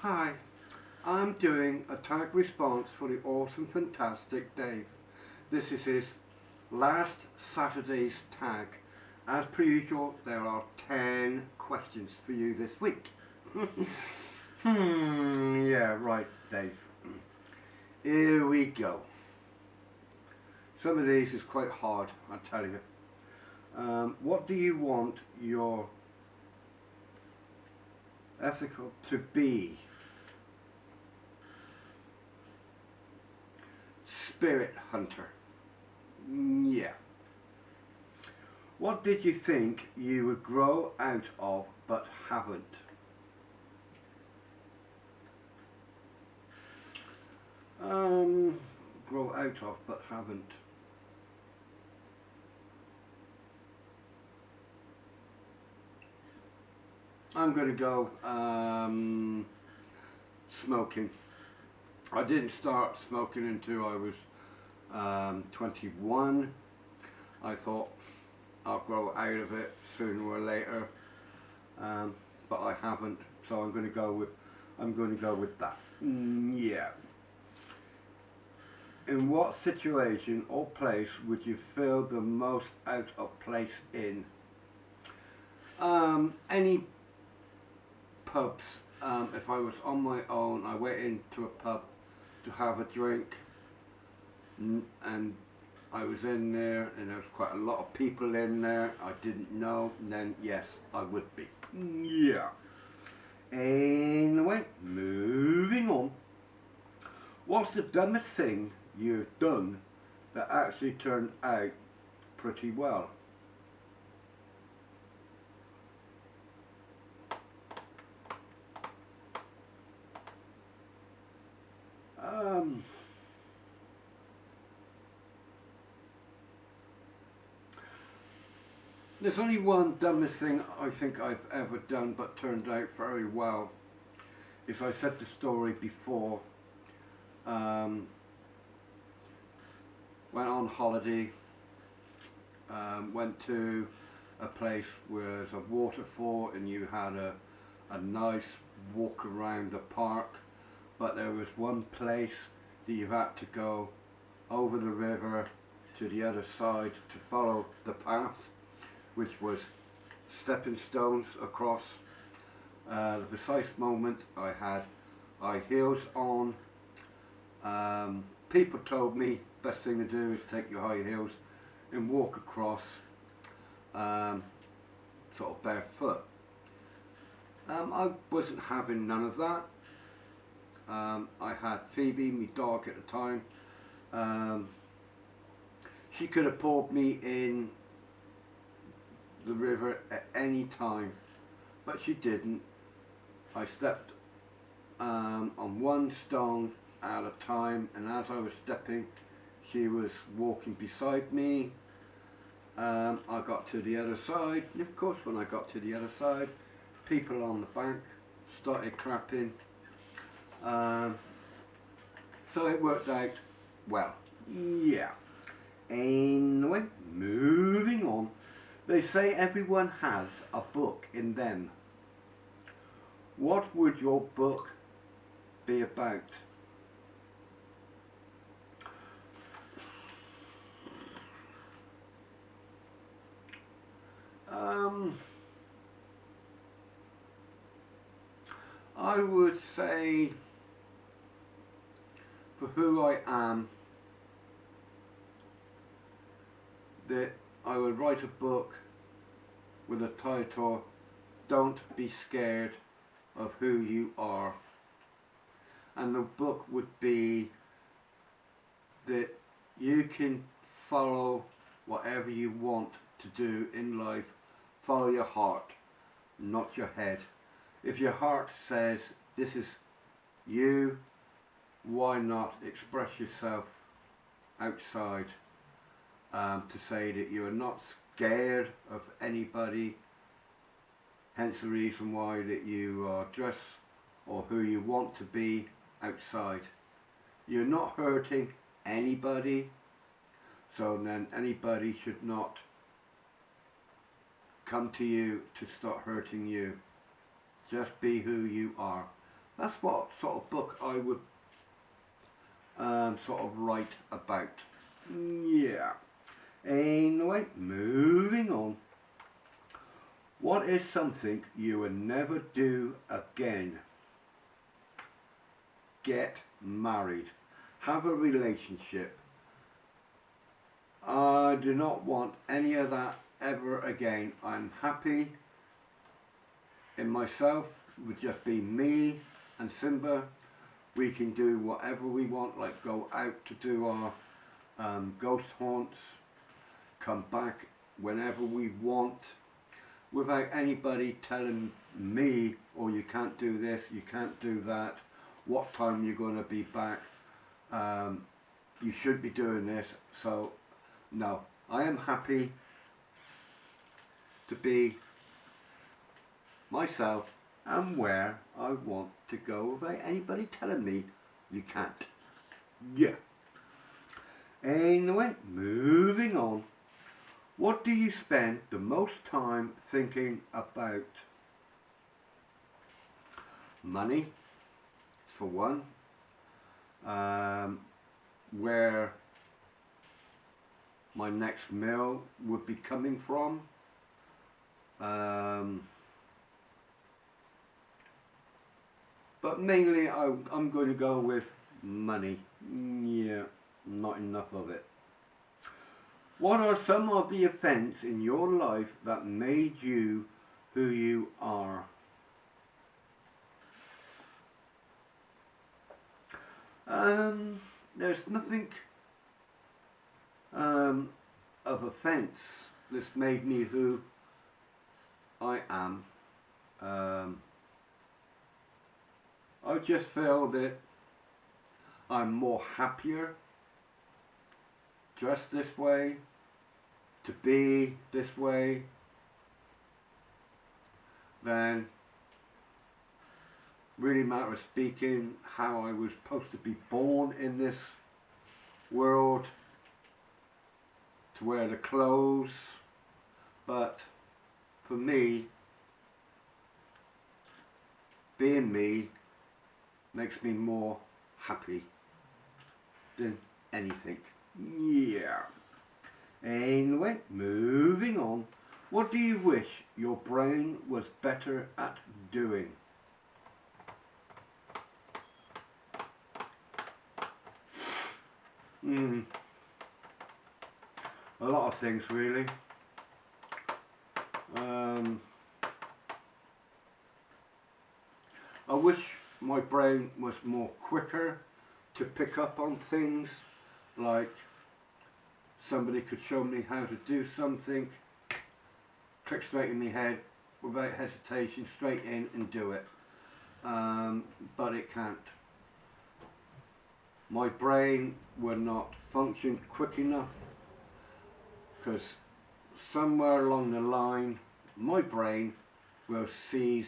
Hi, I'm doing a tag response for the awesome, fantastic Dave. This is his last Saturday's tag. As per usual, there are 10 questions for you this week. Yeah, right, Dave. Here we go. Some of these is quite hard, I tell you. What do you want your ethical to be? Spirit hunter. Yeah. What did you think you would grow out of but haven't? Grow out of but haven't. I'm going to go smoking. I didn't start smoking until I was 21. I thought I'll grow out of it sooner or later, but I haven't. So I'm going to go with that. Yeah. In what situation or place would you feel the most out of place in? Any pubs. If I was on my own, I went into a pub to have a drink, and I was in there, and there was quite a lot of people in there I didn't know. And then yes, I would be. Yeah. Anyway, moving on. What's the dumbest thing you've done that actually turned out pretty well? Um, there's only one dumbest thing I think I've ever done but turned out very well. Is I said the story before. Um, Went on holiday, went to a place where there's a waterfall and you had a nice walk around the park, but there was one place that you had to go over the river to the other side to follow the path, which was stepping stones across. The precise moment I had high heels on. People told me best thing to do is take your high heels and walk across sort of barefoot. I wasn't having none of that. I had Phoebe, my dog at the time. She could have pulled me in the river at any time, but she didn't. I stepped on one stone at a time, and as I was stepping, she was walking beside me. I got to the other side, and of course when I got to the other side, people on the bank started clapping. So it worked out well. Yeah. Anyway, moving on. They say everyone has a book in them. What would your book be about? I would say for who I am that I would write a book with a title, Don't Be Scared of Who You Are. And the book would be that you can follow whatever you want to do in life. Follow your heart, not your head. If your heart says this is you, why not express yourself outside to say that you are not scared of anybody, hence the reason why that you are dressed or who you want to be outside. You're not hurting anybody, so then anybody should not come to you to start hurting you. Just be who you are. That's what sort of book I would sort of write about. Yeah. Anyway, moving on. What is something you would never do again? Get married. Have a relationship. I do not want any of that ever again. I'm happy in myself. It would just be me and Simba. We can do whatever we want, like go out to do our ghost haunts, come back whenever we want, without anybody telling me, oh, you can't do this, you can't do that, what time you're going to be back, you should be doing this. So no, I am happy to be myself and where I want to go without anybody telling me you can't. Yeah. Anyway, moving on. What do you spend the most time thinking about? Money, for one. Where my next meal would be coming from. But mainly I'm going to go with money. Yeah, not enough of it. What are some of the events in your life that made you who you are? There's nothing of offence that's made me who I am. I just feel that I'm more happier dressed this way, to be this way, than really matter of speaking how I was supposed to be born in this world, to wear the clothes. But for me, being me makes me more happy than anything. Yeah. Anyway, moving on. What do you wish your brain was better at doing? A lot of things, really. I wish my brain was more quicker to pick up on things, like somebody could show me how to do something, click straight in my head without hesitation, straight in and do it. But it can't. My brain will not function quick enough, because somewhere along the line my brain will seize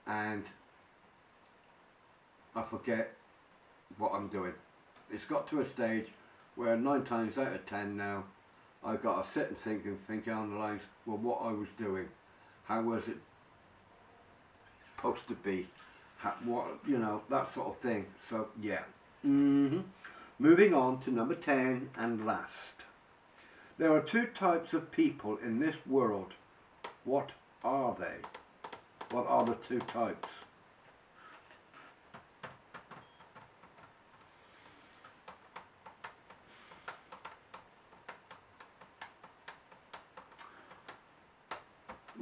and I forget what I'm doing. It's got to a stage where 9 times out of 10 now I've got to sit and think on the lines, well, what I was doing, how was it supposed to be, what, you know, that sort of thing. So yeah. Moving on to number 10 and last. There are 2 types of people in this world. What are they? What are the 2 types?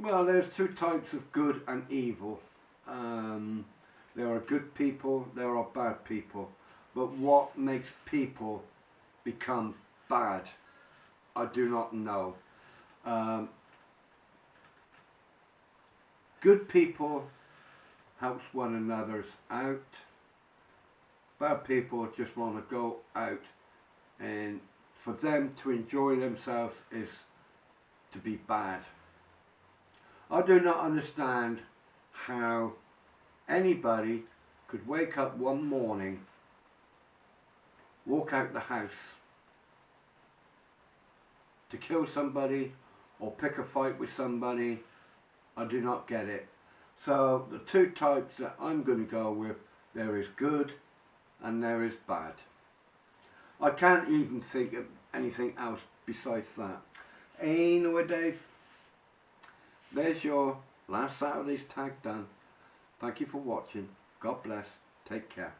Well, there's 2 types of good and evil. There are good people, there are bad people. But what makes people become bad, I do not know. Good people helps one another out. Bad people just want to go out, and for them to enjoy themselves is to be bad. I do not understand how anybody could wake up one morning, walk out the house to kill somebody or pick a fight with somebody. I do not get it. So the two types that I'm going to go with, there is good and there is bad. I can't even think of anything else besides that. Anyway, Dave, there's your last Saturday's tag done. Thank you for watching. God bless. Take care.